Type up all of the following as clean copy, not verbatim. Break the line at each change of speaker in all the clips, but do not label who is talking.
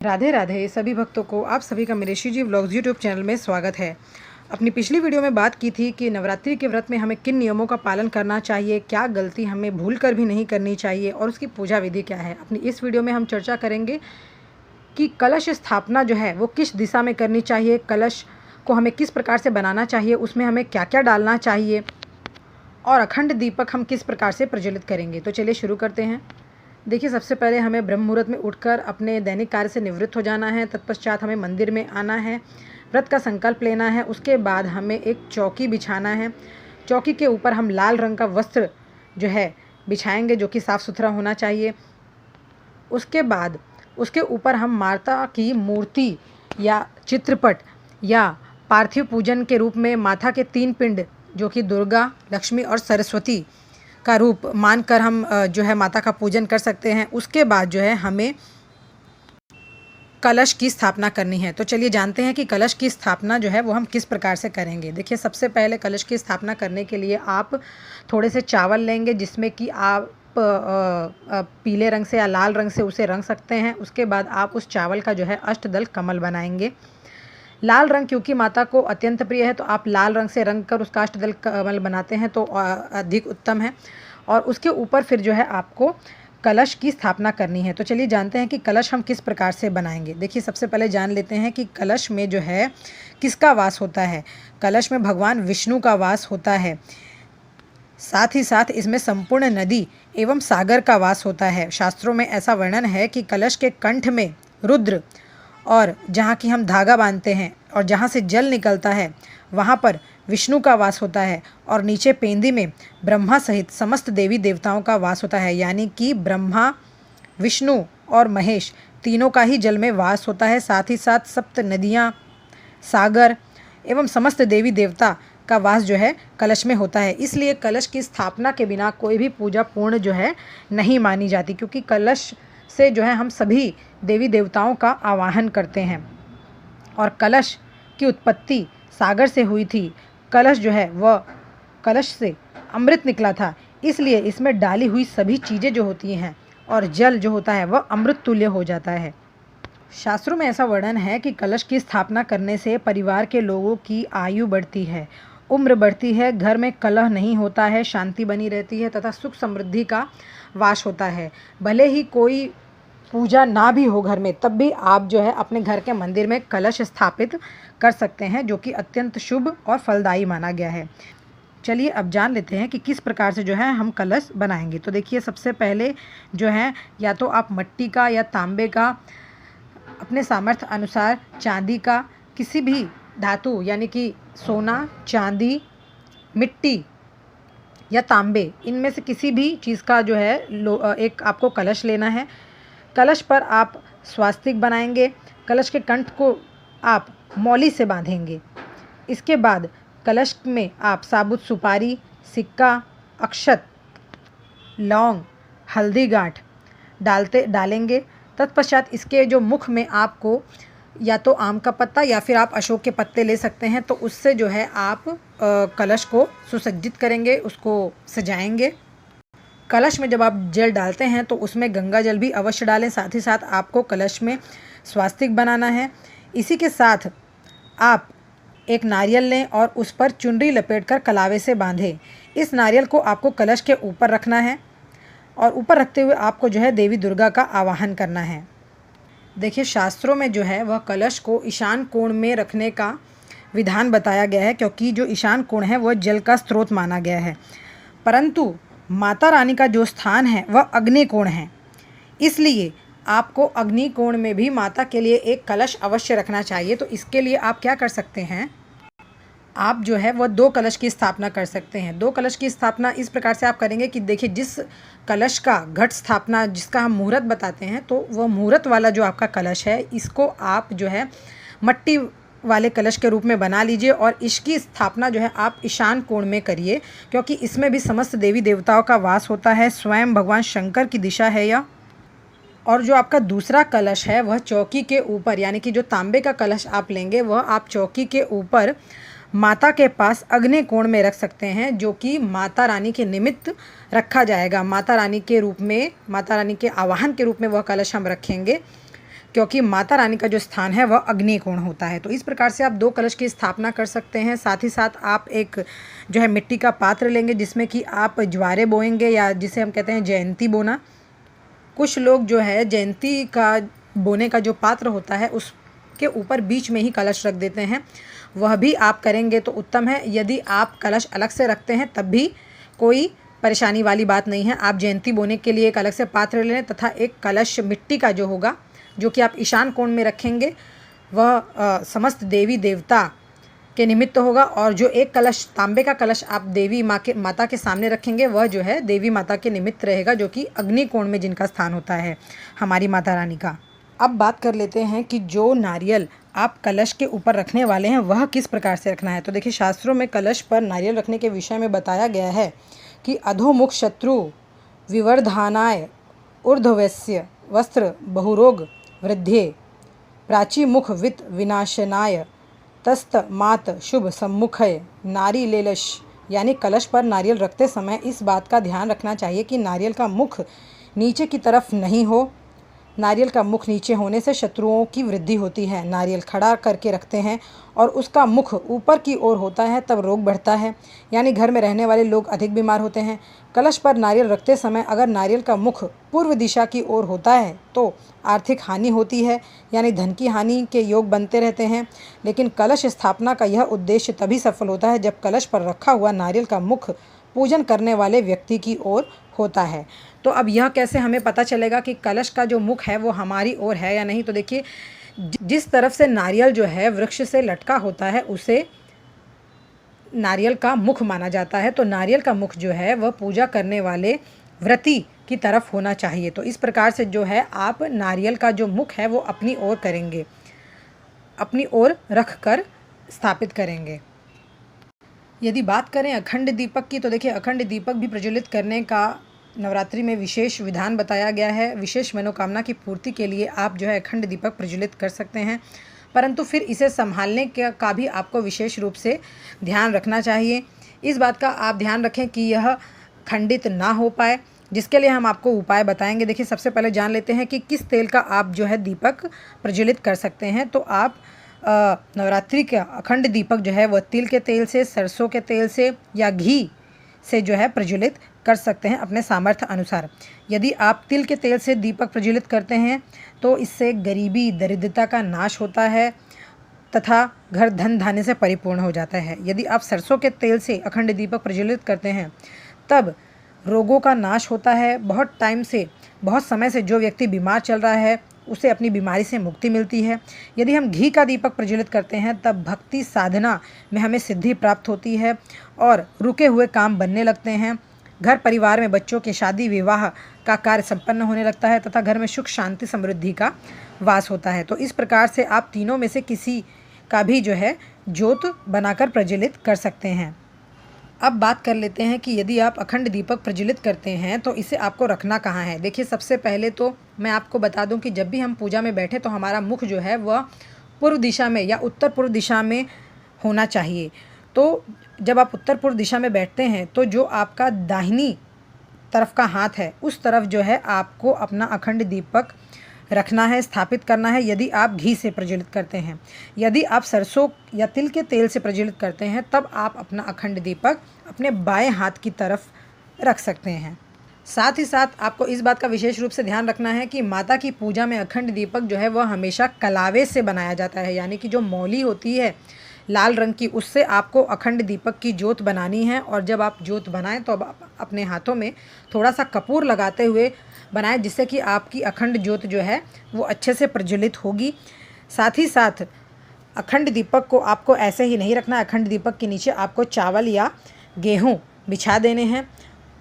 राधे राधे सभी भक्तों को आप सभी का मेरे श्री जी व्लॉग्स यूट्यूब चैनल में स्वागत है। अपनी पिछली वीडियो में बात की थी कि नवरात्रि के व्रत में हमें किन नियमों का पालन करना चाहिए, क्या गलती हमें भूल कर भी नहीं करनी चाहिए और उसकी पूजा विधि क्या है। अपनी इस वीडियो में हम चर्चा करेंगे कि कलश स्थापना जो है वो किस दिशा में करनी चाहिए, कलश को हमें किस प्रकार से बनाना चाहिए, उसमें हमें क्या क्या डालना चाहिए और अखंड दीपक हम किस प्रकार से प्रज्वलित करेंगे। तो चलिए शुरू करते हैं। देखिए, सबसे पहले हमें ब्रह्म मुहूर्त में उठकर अपने दैनिक कार्य से निवृत्त हो जाना है। तत्पश्चात हमें मंदिर में आना है, व्रत का संकल्प लेना है। उसके बाद हमें एक चौकी बिछाना है। चौकी के ऊपर हम लाल रंग का वस्त्र जो है बिछाएंगे, जो कि साफ़ सुथरा होना चाहिए। उसके बाद उसके ऊपर हम माता की मूर्ति या चित्रपट या पार्थिव पूजन के रूप में माता के 3 पिंड, जो कि दुर्गा, लक्ष्मी और सरस्वती का रूप मानकर हम जो है माता का पूजन कर सकते हैं। उसके बाद जो है हमें कलश की स्थापना करनी है। तो चलिए जानते हैं कि कलश की स्थापना जो है वो हम किस प्रकार से करेंगे। देखिए, सबसे पहले कलश की स्थापना करने के लिए आप थोड़े से चावल लेंगे, जिसमें कि आप पीले रंग से या लाल रंग से उसे रंग सकते हैं। उसके बाद आप उस चावल का जो है अष्टदल कमल बनाएंगे। लाल रंग क्योंकि माता को अत्यंत प्रिय है, तो आप लाल रंग से रंग कर उसका अष्टदल कमल बनाते हैं तो अधिक उत्तम है। और उसके ऊपर फिर जो है आपको कलश की स्थापना करनी है। तो चलिए जानते हैं कि कलश हम किस प्रकार से बनाएंगे। देखिए, सबसे पहले जान लेते हैं कि कलश में जो है किसका वास होता है। कलश में भगवान विष्णु का वास होता है। साथ ही साथ इसमें संपूर्ण नदी एवं सागर का वास होता है। शास्त्रों में ऐसा वर्णन है कि कलश के कंठ में रुद्र, और जहाँ की हम धागा बांधते हैं और जहाँ से जल निकलता है वहाँ पर विष्णु का वास होता है, और नीचे पेंदी में ब्रह्मा सहित समस्त देवी देवताओं का वास होता है। यानी कि ब्रह्मा, विष्णु और महेश तीनों का ही जल में वास होता है। साथ ही साथ सप्त नदियाँ, सागर एवं समस्त देवी देवता का वास जो है कलश में होता है। इसलिए कलश की स्थापना के बिना कोई भी पूजा पूर्ण जो है नहीं मानी जाती, क्योंकि कलश से जो है हम सभी देवी देवताओं का आवाहन करते हैं। और कलश की उत्पत्ति सागर से हुई थी। कलश जो है वह कलश से अमृत निकला था, इसलिए इसमें डाली हुई सभी चीज़ें जो होती हैं और जल जो होता है वह अमृत तुल्य हो जाता है। शास्त्रों में ऐसा वर्णन है कि कलश की स्थापना करने से परिवार के लोगों की आयु बढ़ती है, उम्र बढ़ती है, घर में कलह नहीं होता है, शांति बनी रहती है तथा सुख समृद्धि का वास होता है। भले ही कोई पूजा ना भी हो घर में, तब भी आप जो है अपने घर के मंदिर में कलश स्थापित कर सकते हैं, जो कि अत्यंत शुभ और फलदायी माना गया है। चलिए अब जान लेते हैं कि किस प्रकार से जो है हम कलश बनाएंगे। तो देखिए, सबसे पहले जो है या तो आप मिट्टी का या तांबे का, अपने सामर्थ्य अनुसार चांदी का, किसी भी धातु यानी कि सोना, चांदी, मिट्टी या तांबे, इनमें से किसी भी चीज़ का जो है एक आपको कलश लेना है। कलश पर आप स्वास्तिक बनाएंगे। कलश के कंठ को आप मौली से बांधेंगे। इसके बाद कलश में आप साबुत सुपारी, सिक्का, अक्षत, लौंग, हल्दी गांठ डालेंगे। तत्पश्चात इसके जो मुख में आपको या तो आम का पत्ता या फिर आप अशोक के पत्ते ले सकते हैं, तो उससे जो है आप कलश को सुसज्जित करेंगे, उसको सजाएंगे। कलश में जब आप जल डालते हैं तो उसमें गंगा जल भी अवश्य डालें। साथ ही साथ आपको कलश में स्वास्तिक बनाना है। इसी के साथ आप एक नारियल लें और उस पर चुनरी लपेटकर कलावे से बांधें। इस नारियल को आपको कलश के ऊपर रखना है और ऊपर रखते हुए आपको जो है देवी दुर्गा का आवाहन करना है। देखिए, शास्त्रों में जो है वह कलश को ईशान कोण में रखने का विधान बताया गया है, क्योंकि जो ईशान कोण है वह जल का स्रोत माना गया है। परंतु माता रानी का जो स्थान है वह अग्नि कोण है, इसलिए आपको अग्नि कोण में भी माता के लिए एक कलश अवश्य रखना चाहिए। तो इसके लिए आप क्या कर सकते हैं, आप जो है वह 2 कलश की स्थापना कर सकते हैं। 2 कलश की स्थापना इस प्रकार से आप करेंगे कि देखिए, जिस कलश का घट स्थापना जिसका हम मुहूर्त बताते हैं, तो वह मुहूर्त वाला जो आपका कलश है, इसको आप जो है मट्टी वाले कलश के रूप में बना लीजिए और इसकी स्थापना जो है आप ईशान कोण में करिए, क्योंकि इसमें भी समस्त देवी देवताओं का वास होता है। स्वयं भगवान शंकर की दिशा है यह। और जो आपका दूसरा कलश है वह चौकी के ऊपर, यानी कि जो तांबे का कलश आप लेंगे वह आप चौकी के ऊपर माता के पास अग्नि कोण में रख सकते हैं, जो कि माता रानी के निमित्त रखा जाएगा। माता रानी के रूप में, माता रानी के आवाहन के रूप में वह कलश हम रखेंगे। क्योंकि माता रानी का जो स्थान है वह अग्नि कोण होता है। तो इस प्रकार से आप 2 कलश की स्थापना कर सकते हैं। साथ ही साथ आप एक जो है मिट्टी का पात्र लेंगे जिसमें कि आप ज्वारे बोएंगे, या जिसे हम कहते हैं जयंती बोना। कुछ लोग जो है जयंती का बोने का जो पात्र होता है उसके ऊपर बीच में ही कलश रख देते हैं, वह भी आप करेंगे तो उत्तम है। यदि आप कलश अलग से रखते हैं तब भी कोई परेशानी वाली बात नहीं है। आप जयंती बोने के लिए एक अलग से पात्र ले लें तथा एक कलश मिट्टी का जो होगा, जो कि आप ईशान कोण में रखेंगे, वह समस्त देवी देवता के निमित्त होगा। और जो एक कलश तांबे का कलश आप देवी माता के सामने रखेंगे, वह जो है देवी माता के निमित्त रहेगा, जो कि अग्नि कोण में जिनका स्थान होता है हमारी माता रानी का। अब बात कर लेते हैं कि जो नारियल आप कलश के ऊपर रखने वाले हैं वह किस प्रकार से रखना है। तो देखिए, शास्त्रों में कलश पर नारियल रखने के विषय में बताया गया है कि अधोमुख शत्रु विवर्धानाय ऊर्ध्वस्य वस्त्र बहुरोग वृद्धे प्राची मुख वित्त विनाशनाय तस्त मात शुभ सम्मुखय नारी लेलश। यानी कलश पर नारियल रखते समय इस बात का ध्यान रखना चाहिए कि नारियल का मुख नीचे की तरफ नहीं हो। नारियल का मुख नीचे होने से शत्रुओं की वृद्धि होती है। नारियल खड़ा करके रखते हैं और उसका मुख ऊपर की ओर होता है तब रोग बढ़ता है, यानी घर में रहने वाले लोग अधिक बीमार होते हैं। कलश पर नारियल रखते समय अगर नारियल का मुख पूर्व दिशा की ओर होता है तो आर्थिक हानि होती है, यानी धन की हानि के योग बनते रहते हैं। लेकिन कलश स्थापना का यह उद्देश्य तभी सफल होता है जब कलश पर रखा हुआ नारियल का मुख पूजन करने वाले व्यक्ति की ओर होता है। तो अब यह कैसे हमें पता चलेगा कि कलश का जो मुख है वो हमारी ओर है या नहीं। तो देखिए, जिस तरफ से नारियल जो है वृक्ष से लटका होता है उसे नारियल का मुख माना जाता है। तो नारियल का मुख जो है वह पूजा करने वाले व्रती की तरफ होना चाहिए। तो इस प्रकार से जो है आप नारियल का जो मुख है वो अपनी ओर करेंगे, अपनी ओर रख कर स्थापित करेंगे। यदि बात करें अखंड दीपक की, तो देखिए अखंड दीपक भी प्रज्वलित करने का नवरात्रि में विशेष विधान बताया गया है। विशेष मनोकामना की पूर्ति के लिए आप जो है अखंड दीपक प्रज्वलित कर सकते हैं, परंतु फिर इसे संभालने का भी आपको विशेष रूप से ध्यान रखना चाहिए। इस बात का आप ध्यान रखें कि यह खंडित ना हो पाए, जिसके लिए हम आपको उपाय बताएंगे। देखिए, सबसे पहले जान लेते हैं कि किस तेल का आप जो है दीपक प्रज्वलित कर सकते हैं। तो आप नवरात्रि का अखंड दीपक जो है वह तिल के तेल से, सरसों के तेल से या घी से जो है प्रज्वलित कर सकते हैं अपने सामर्थ्य अनुसार। यदि आप तिल के तेल से दीपक प्रज्वलित करते हैं तो इससे गरीबी दरिद्रता का नाश होता है तथा घर धन धान्य से परिपूर्ण हो जाता है। यदि आप सरसों के तेल से अखंड दीपक प्रज्वलित करते हैं तब रोगों का नाश होता है। बहुत समय से जो व्यक्ति बीमार चल रहा है उसे अपनी बीमारी से मुक्ति मिलती है। यदि हम घी का दीपक प्रज्वलित करते हैं तब भक्ति साधना में हमें सिद्धि प्राप्त होती है और रुके हुए काम बनने लगते हैं। घर परिवार में बच्चों के शादी विवाह का कार्य संपन्न होने लगता है तथा घर में सुख शांति समृद्धि का वास होता है। तो इस प्रकार से आप तीनों में से किसी का भी जो है ज्योत बनाकर प्रज्वलित कर सकते हैं। अब बात कर लेते हैं कि यदि आप अखंड दीपक प्रज्वलित करते हैं तो इसे आपको रखना कहाँ है। देखिए, सबसे पहले तो मैं आपको बता दूं कि जब भी हम पूजा में बैठे तो हमारा मुख जो है वह पूर्व दिशा में या उत्तर पूर्व दिशा में होना चाहिए। तो जब आप उत्तर पूर्व दिशा में बैठते हैं तो जो आपका दाहिनी तरफ का हाथ है उस तरफ जो है आपको अपना अखंड दीपक रखना है, स्थापित करना है। यदि आप घी से प्रज्वलित करते हैं, यदि आप सरसों या तिल के तेल से प्रज्वलित करते हैं तब आप अपना अखंड दीपक अपने बाएं हाथ की तरफ रख सकते हैं। साथ ही साथ आपको इस बात का विशेष रूप से ध्यान रखना है कि माता की पूजा में अखंड दीपक जो है वह हमेशा कलावे से बनाया जाता है, यानी कि जो मौली होती है लाल रंग की, उससे आपको अखंड दीपक की ज्योत बनानी है। और जब आप ज्योत बनाएं तो अब अपने हाथों में थोड़ा सा कपूर लगाते हुए बनाएं, जिससे कि आपकी अखंड ज्योत जो है वो अच्छे से प्रज्वलित होगी। साथ ही साथ अखंड दीपक को आपको ऐसे ही नहीं रखना। अखंड दीपक के नीचे आपको चावल या गेहूँ बिछा देने हैं,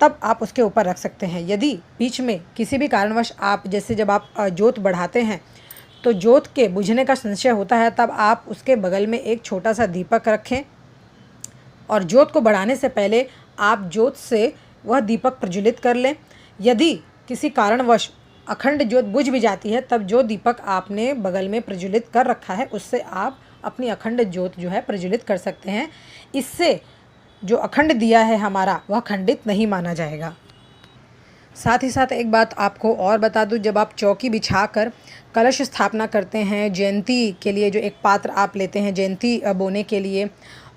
तब आप उसके ऊपर रख सकते हैं। यदि बीच में किसी भी कारणवश आप जैसे जब आप ज्योत बढ़ाते हैं तो ज्योत के बुझने का संशय होता है, तब आप उसके बगल में एक छोटा सा दीपक रखें और ज्योत को बढ़ाने से पहले आप ज्योत से वह दीपक प्रज्वलित कर लें। यदि किसी कारणवश अखंड ज्योत बुझ भी जाती है तब जो दीपक आपने बगल में प्रज्वलित कर रखा है उससे आप अपनी अखंड ज्योत जो है प्रज्वलित कर सकते हैं। इससे जो अखंड दिया है हमारा वह खंडित नहीं माना जाएगा। साथ ही साथ एक बात आपको और बता दूं, जब आप चौकी बिछाकर कलश स्थापना करते हैं, जयंती के लिए जो एक पात्र आप लेते हैं जयंती बोने के लिए,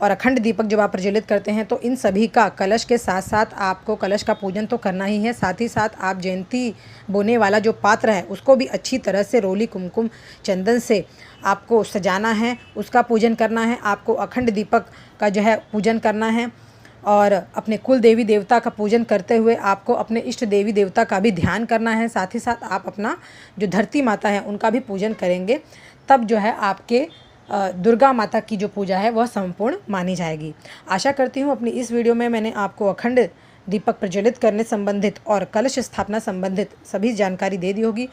और अखंड दीपक जब आप प्रज्वलित करते हैं, तो इन सभी का कलश के साथ साथ आपको कलश का पूजन तो करना ही है। साथ ही साथ आप जयंती बोने वाला जो पात्र है उसको भी अच्छी तरह से रोली कुमकुम चंदन से आपको सजाना है, उसका पूजन करना है। आपको अखंड दीपक का जो है पूजन करना है, और अपने कुल देवी देवता का पूजन करते हुए आपको अपने इष्ट देवी देवता का भी ध्यान करना है। साथ ही साथ आप अपना जो धरती माता है उनका भी पूजन करेंगे, तब जो है आपके दुर्गा माता की जो पूजा है वह संपूर्ण मानी जाएगी। आशा करती हूँ अपनी इस वीडियो में मैंने आपको अखंड दीपक प्रज्वलित करने संबंधित और कलश स्थापना संबंधित सभी जानकारी दे दी होगी।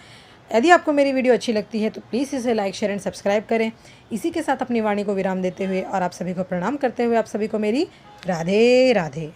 यदि आपको मेरी वीडियो अच्छी लगती है तो प्लीज़ इसे लाइक, शेयर एंड सब्सक्राइब करें। इसी के साथ अपनी वाणी को विराम देते हुए और आप सभी को प्रणाम करते हुए आप सभी को मेरी राधे राधे।